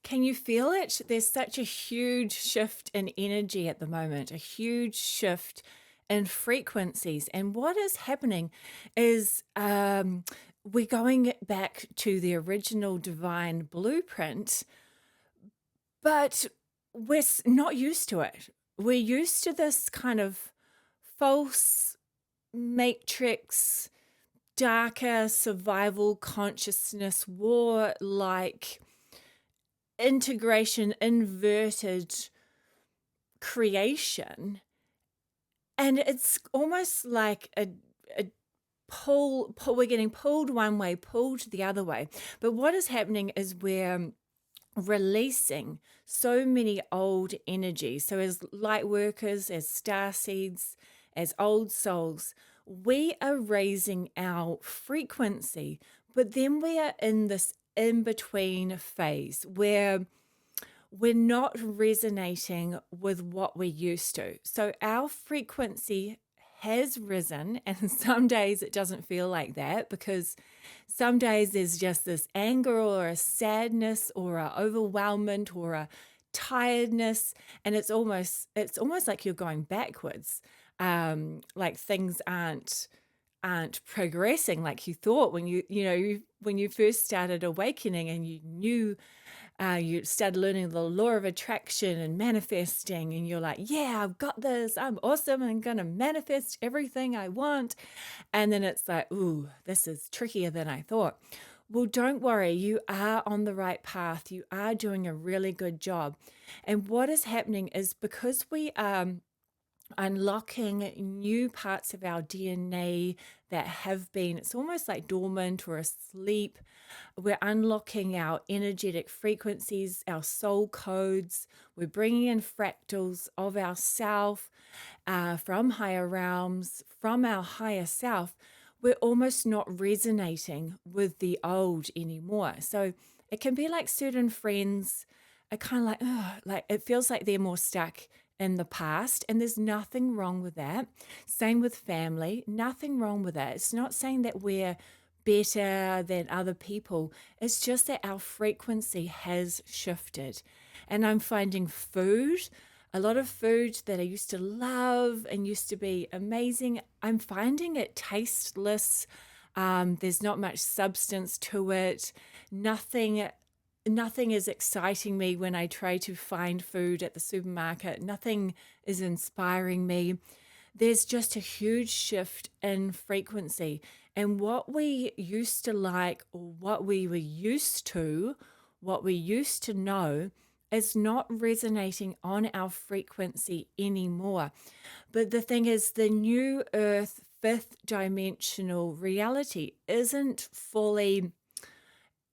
Can you feel it? There's such a huge shift in energy at the moment, a huge shift in frequencies. And what is happening is we're going back to the original divine blueprint, but not used to it. We're used to this kind of false matrix, darker survival consciousness, war like integration, inverted creation. And it's almost like a pull, we're getting pulled one way, pulled the other way. But what is happening is we're releasing so many old energies. So as light workers, as star seeds, as old souls, we are raising our frequency, but then we are in this in-between phase where we're not resonating with what we're used to. So our frequency has risen, and some days it doesn't feel like that, because some days there's just this anger or a sadness or a overwhelmment or a tiredness, and it's almost like you're going backwards, like things aren't progressing like you thought when when you first started awakening, and you knew you started learning the law of attraction and manifesting, and you're like, yeah, I've got this, I'm awesome, I'm gonna manifest everything I want. And then it's like, ooh, this is trickier than I thought. Well, don't worry, you are on the right path, you are doing a really good job. And what is happening is, because we are unlocking new parts of our DNA that have been, it's almost like dormant or asleep. We're unlocking our energetic frequencies, our soul codes. We're bringing in fractals of ourself from higher realms, from our higher self. We're almost not resonating with the old anymore. So it can be like certain friends are kind of like, oh, like it feels like they're more stuck in the past, and there's nothing wrong with that. Same with family, nothing wrong with that. It's not saying that we're better than other people. It's just that our frequency has shifted. And I'm finding a lot of food that I used to love and used to be amazing, I'm finding it tasteless. There's not much substance to it. Nothing is exciting me when I try to find food at the supermarket. Nothing is inspiring me. There's just a huge shift in frequency. And what we used to like, or what we were used to, what we used to know, is not resonating on our frequency anymore. But the thing is, the new earth, fifth dimensional reality isn't fully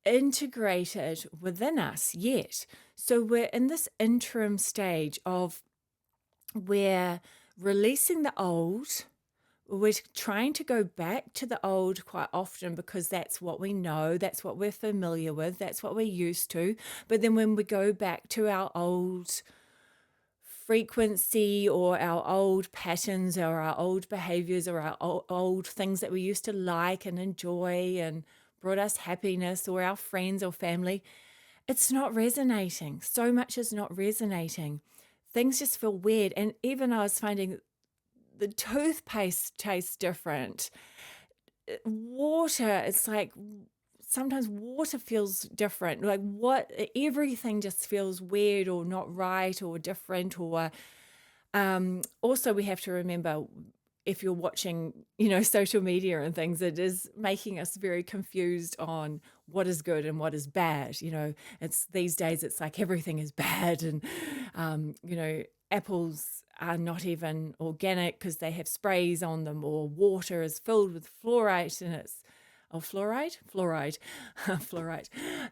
integrated within us yet. So we're in this interim stage of, we're releasing the old. We're trying to go back to the old quite often because that's what we know, that's what we're familiar with, that's what we're used to. But then when we go back to our old frequency or our old patterns or our old behaviors or our old things that we used to like and enjoy and brought us happiness, or our friends or family, it's not resonating. So much is not resonating. Things just feel weird. And even I was finding the toothpaste tastes different. Water, it's like sometimes water feels different. Like everything just feels weird or not right or different. Or also we have to remember, if you're watching, social media and things, it is making us very confused on what is good and what is bad. It's these days, it's like everything is bad. And, apples are not even organic because they have sprays on them, or water is filled with fluorite, and it's fluoride, fluorite.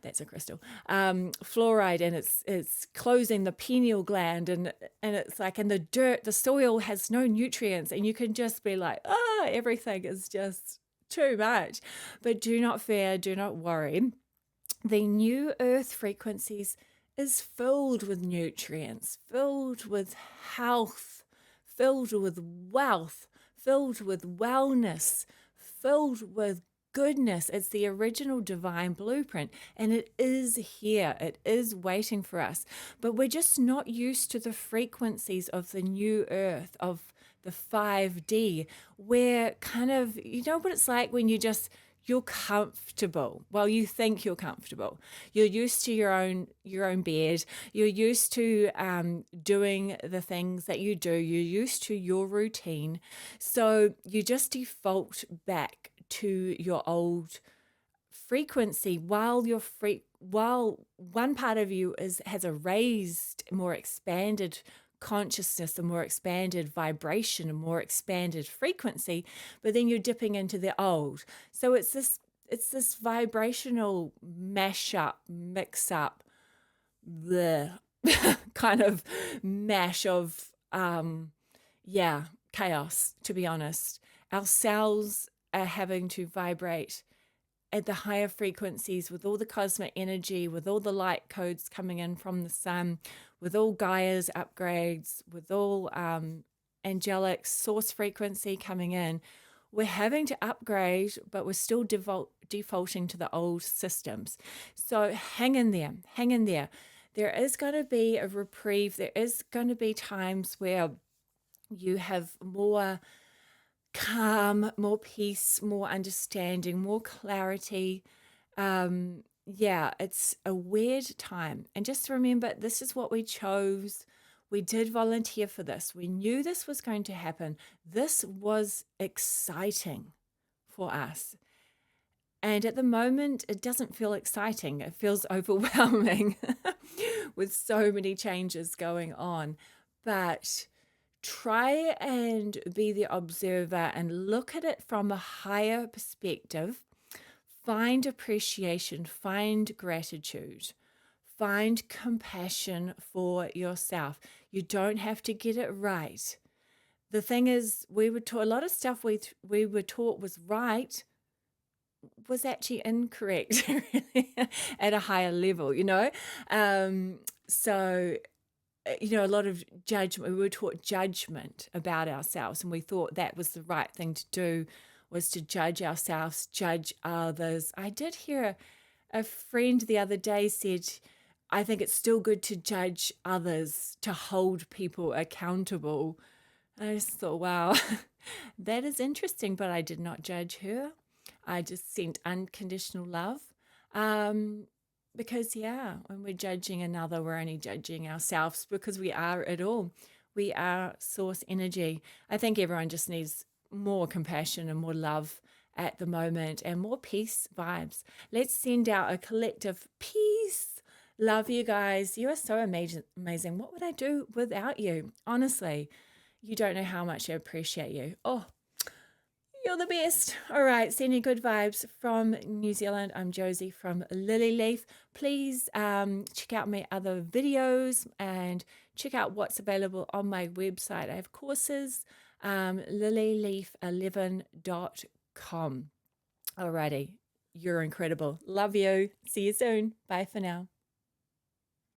That's a crystal. Fluoride, and it's closing the pineal gland, and it's like, and the dirt, the soil has no nutrients, and you can just be like, everything is just too much. But do not fear, do not worry. The new earth frequencies is filled with nutrients, filled with health, filled with wealth, filled with wellness, filled with goodness, it's the original divine blueprint, and it is here. It is waiting for us. But we're just not used to the frequencies of the new earth, of the 5D, where kind of, you know what it's like when you're comfortable. Well, you think you're comfortable. You're used to your own bed. You're used to doing the things that you do. You're used to your routine. So you just default back to your old frequency, while one part of you has a raised, more expanded consciousness, a more expanded vibration, a more expanded frequency, but then you're dipping into the old. So it's this vibrational mash-up, mix-up, the kind of mash of chaos, to be honest. Our cells are having to vibrate at the higher frequencies with all the cosmic energy, with all the light codes coming in from the sun, with all Gaia's upgrades, with all angelic source frequency coming in. We're having to upgrade, but we're still defaulting to the old systems. So hang in there, hang in there. There is going to be a reprieve. There is going to be times where you have more calm, more peace, more understanding, more clarity. It's a weird time. And just remember, this is what we chose. We did volunteer for this. We knew this was going to happen. This was exciting for us. And at the moment, it doesn't feel exciting. It feels overwhelming with so many changes going on. But try and be the observer and look at it from a higher perspective. Find appreciation, find gratitude, find compassion for yourself. You don't have to get it right. The thing is, we were taught a lot of stuff we were taught was right, was actually incorrect really, at a higher level, So a lot of judgment. We were taught judgment about ourselves, and we thought that was the right thing to do, was to judge ourselves, judge others. I did hear a friend the other day said, I think it's still good to judge others, to hold people accountable. I just thought, wow, that is interesting, but I did not judge her. I just sent unconditional love. Because, when we're judging another, we're only judging ourselves, because we are it all. We are source energy. I think everyone just needs more compassion and more love at the moment, and more peace vibes. Let's send out a collective peace. Love you guys. You are so amazing. What would I do without you? Honestly, you don't know how much I appreciate you. Oh, you're the best. All right, sending good vibes from New Zealand. I'm Jozee from Lily Leaf. Please check out my other videos and check out what's available on my website. I have courses, lilyleaf11.com. Alrighty, you're incredible. Love you. See you soon. Bye for now.